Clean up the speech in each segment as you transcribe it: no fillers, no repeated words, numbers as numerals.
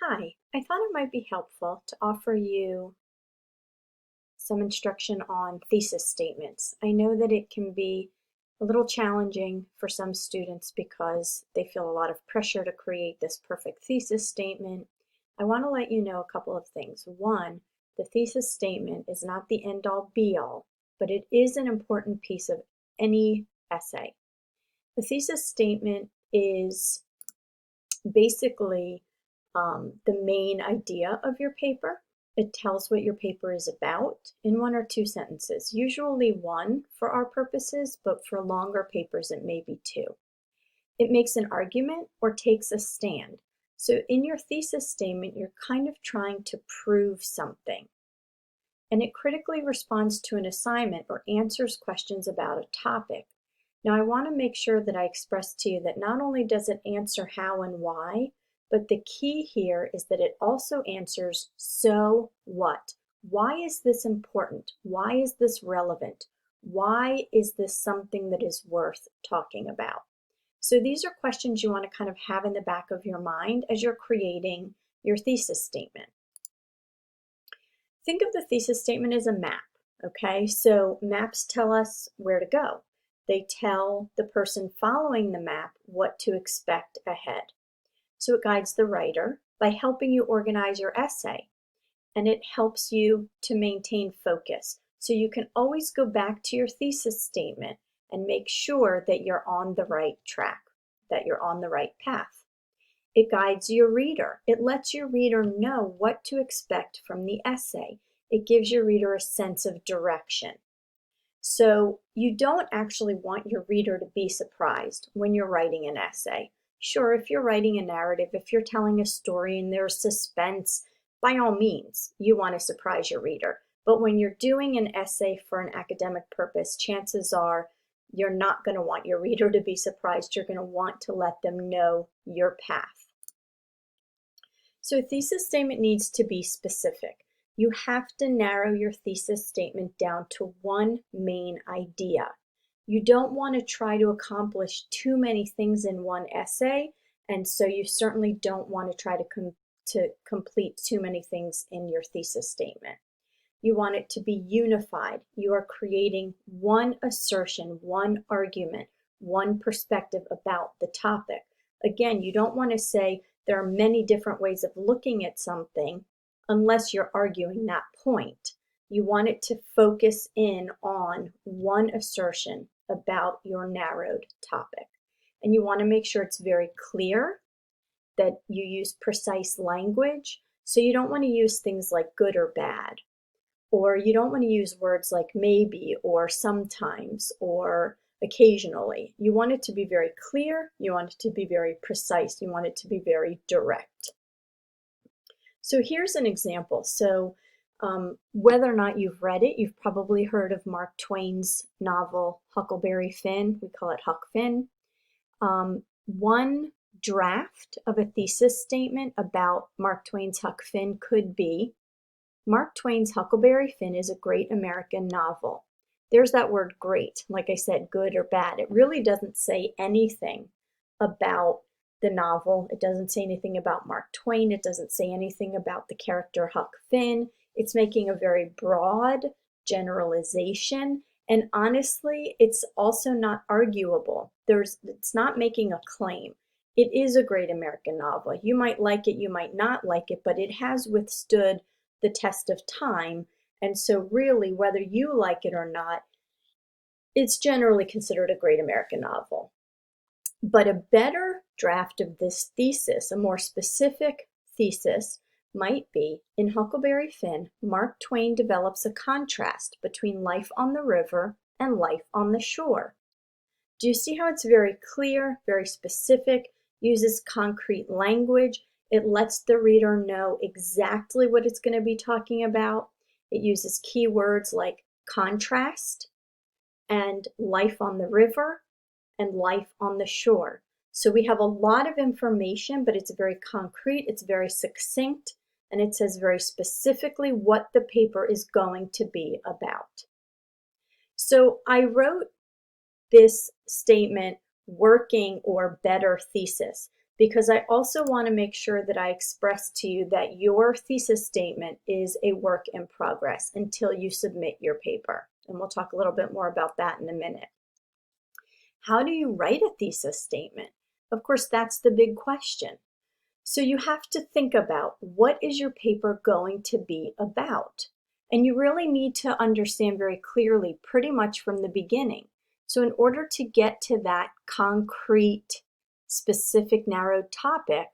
Hi, I thought it might be helpful to offer you some instruction on thesis statements. I know that it can be a little challenging for some students because they feel a lot of pressure to create this perfect thesis statement. I want to let you know a couple of things. One, the thesis statement is not the end-all be-all, but it is an important piece of any essay. The thesis statement is basically the main idea of your paper. It tells what your paper is about in one or two sentences, usually one for our purposes, but for longer papers it may be two. It makes an argument or takes a stand. So in your thesis statement, you're kind of trying to prove something. And it critically responds to an assignment or answers questions about a topic. Now I want to make sure that I express to you that not only does it answer how and why, but the key here is that it also answers so what? Why is this important? Why is this relevant? Why is this something that is worth talking about? So these are questions you want to kind of have in the back of your mind as you're creating your thesis statement. Think of the thesis statement as a map, okay? So maps tell us where to go. They tell the person following the map what to expect ahead. So it guides the writer by helping you organize your essay, and it helps you to maintain focus. So you can always go back to your thesis statement and make sure that you're on the right track, that you're on the right path. It guides your reader. It lets your reader know what to expect from the essay. It gives your reader a sense of direction. So you don't actually want your reader to be surprised when you're writing an essay. Sure, if you're writing a narrative, if you're telling a story and there's suspense, by all means, you want to surprise your reader. But when you're doing an essay for an academic purpose, chances are you're not going to want your reader to be surprised. You're going to want to let them know your path. So a thesis statement needs to be specific. You have to narrow your thesis statement down to one main idea. You don't want to try to accomplish too many things in one essay, and so you certainly don't want to try to complete too many things in your thesis statement. You want it to be unified. You are creating one assertion, one argument, one perspective about the topic. Again, you don't want to say there are many different ways of looking at something unless you're arguing that point. You want it to focus in on one assertion about your narrowed topic. And you want to make sure it's very clear, that you use precise language. So you don't want to use things like good or bad, or you don't want to use words like maybe or sometimes or occasionally. You want it to be very clear. You want it to be very precise. You want it to be very direct. So here's an example. So whether or not you've read it, you've probably heard of Mark Twain's novel Huckleberry Finn. We call it Huck Finn. One draft of a thesis statement about Mark Twain's Huck Finn could be, Mark Twain's Huckleberry Finn is a great American novel. There's that word great, like I said, good or bad. It really doesn't say anything about the novel. It doesn't say anything about Mark Twain. It doesn't say anything about the character Huck Finn. It's making a very broad generalization. And honestly, it's also not arguable. It's not making a claim. It is a great American novel. You might like it, you might not like it, but it has withstood the test of time. And so really, whether you like it or not, it's generally considered a great American novel. But a better draft of this thesis, a more specific thesis, might be, in Huckleberry Finn, Mark Twain develops a contrast between life on the river and life on the shore. Do you see how it's very clear, very specific, uses concrete language? It lets the reader know exactly what it's going to be talking about. It uses keywords like contrast and life on the river and life on the shore. So we have a lot of information, but it's very concrete, it's very succinct, and it says very specifically what the paper is going to be about. So I wrote this statement, working or better thesis. because I also want to make sure that I express to you that your thesis statement is a work in progress until you submit your paper. And we'll talk a little bit more about that in a minute. How do you write a thesis statement? Of course, that's the big question. So you have to think about, what is your paper going to be about? And you really need to understand very clearly, pretty much from the beginning. So in order to get to that concrete, specific, narrowed topic,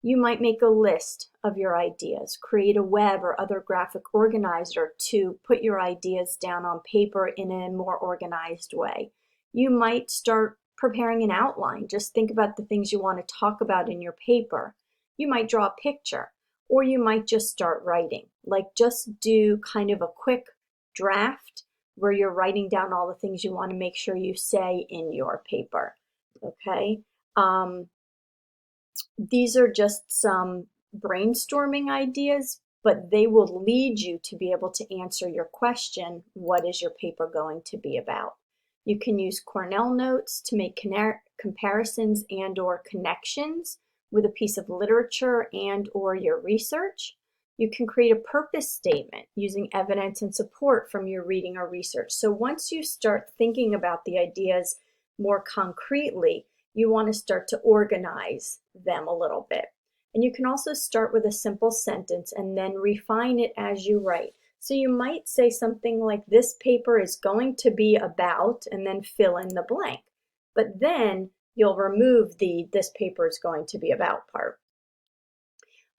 you might make a list of your ideas, create a web or other graphic organizer to put your ideas down on paper in a more organized way. You might start preparing an outline. Just think about the things you want to talk about in your paper. You might draw a picture, or you might just start writing. Like, just do kind of a quick draft where you're writing down all the things you want to make sure you say in your paper, okay? These are just some brainstorming ideas, but they will lead you to be able to answer your question, what is your paper going to be about? You can use Cornell notes to make comparisons and or connections with a piece of literature and or your research. You can create a purpose statement using evidence and support from your reading or research. So once you start thinking about the ideas more concretely, you want to start to organize them a little bit. And you can also start with a simple sentence and then refine it as you write. So you might say something like, this paper is going to be about, and then fill in the blank. But then you'll remove the this paper is going to be about part.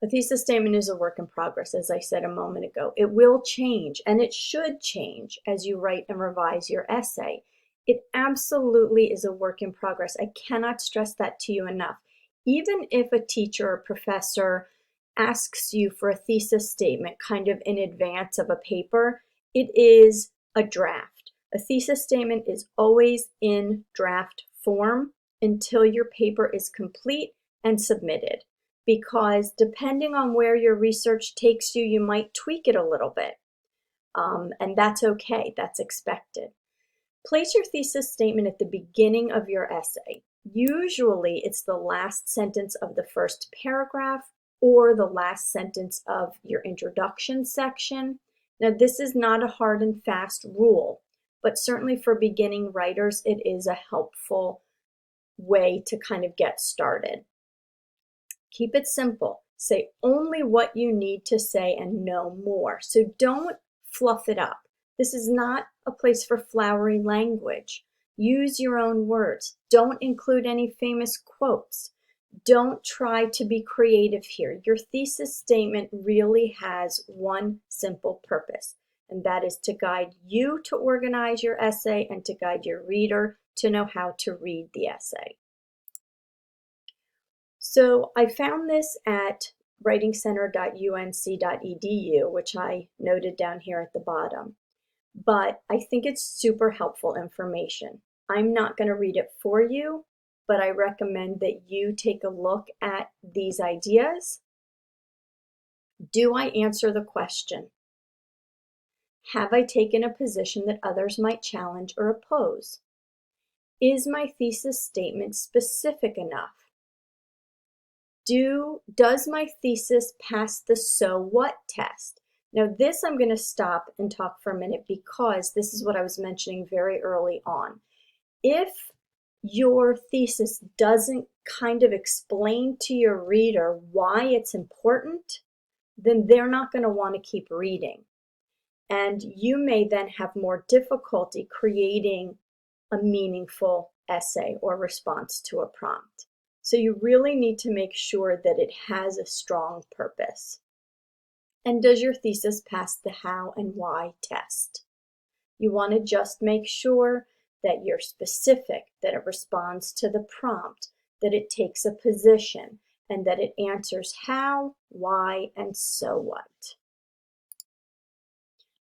A thesis statement is a work in progress, as I said a moment ago. It will change, and it should change as you write and revise your essay. It absolutely is a work in progress. I cannot stress that to you enough. Even if a teacher or professor asks you for a thesis statement kind of in advance of a paper, it is a draft. A thesis statement is always in draft form until your paper is complete and submitted, because depending on where your research takes you, you might tweak it a little bit, and that's okay, that's expected. Place your thesis statement at the beginning of your essay. Usually it's the last sentence of the first paragraph or the last sentence of your introduction section. Now, this is not a hard and fast rule, but certainly for beginning writers, it is a helpful way to kind of get started. Keep it simple. Say only what you need to say and no more. So don't fluff it up. This is not a place for flowery language. Use your own words. Don't include any famous quotes. Don't try to be creative here. Your thesis statement really has one simple purpose, and that is to guide you to organize your essay and to guide your reader to know how to read the essay. So I found this at writingcenter.unc.edu, which I noted down here at the bottom, but I think it's super helpful information. I'm not going to read it for you, but I recommend that you take a look at these ideas. Do I answer the question? Have I taken a position that others might challenge or oppose? Is my thesis statement specific enough? Does my thesis pass the so what test? Now this I'm going to stop and talk for a minute, because this is what I was mentioning very early on. If your thesis doesn't kind of explain to your reader why it's important, then they're not going to want to keep reading. And you may then have more difficulty creating a meaningful essay or response to a prompt. So you really need to make sure that it has a strong purpose. And does your thesis pass the how and why test? You want to just make sure that you're specific, that it responds to the prompt, that it takes a position, and that it answers how, why, and so what.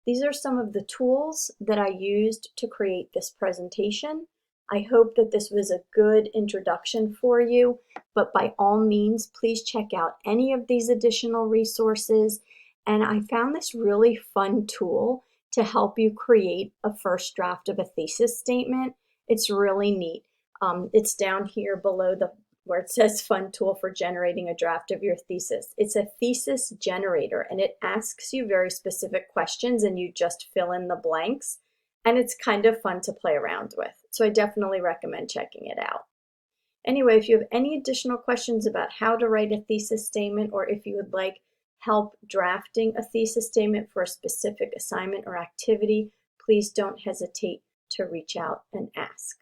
These are some of the tools that I used to create this presentation. I hope that this was a good introduction for you, but by all means, please check out any of these additional resources. And I found this really fun tool to help you create a first draft of a thesis statement. It's really neat. It's down here below where it says fun tool for generating a draft of your thesis. It's a thesis generator, and it asks you very specific questions and you just fill in the blanks, and it's kind of fun to play around with. So I definitely recommend checking it out. Anyway, if you have any additional questions about how to write a thesis statement, or if you would like help drafting a thesis statement for a specific assignment or activity, please don't hesitate to reach out and ask.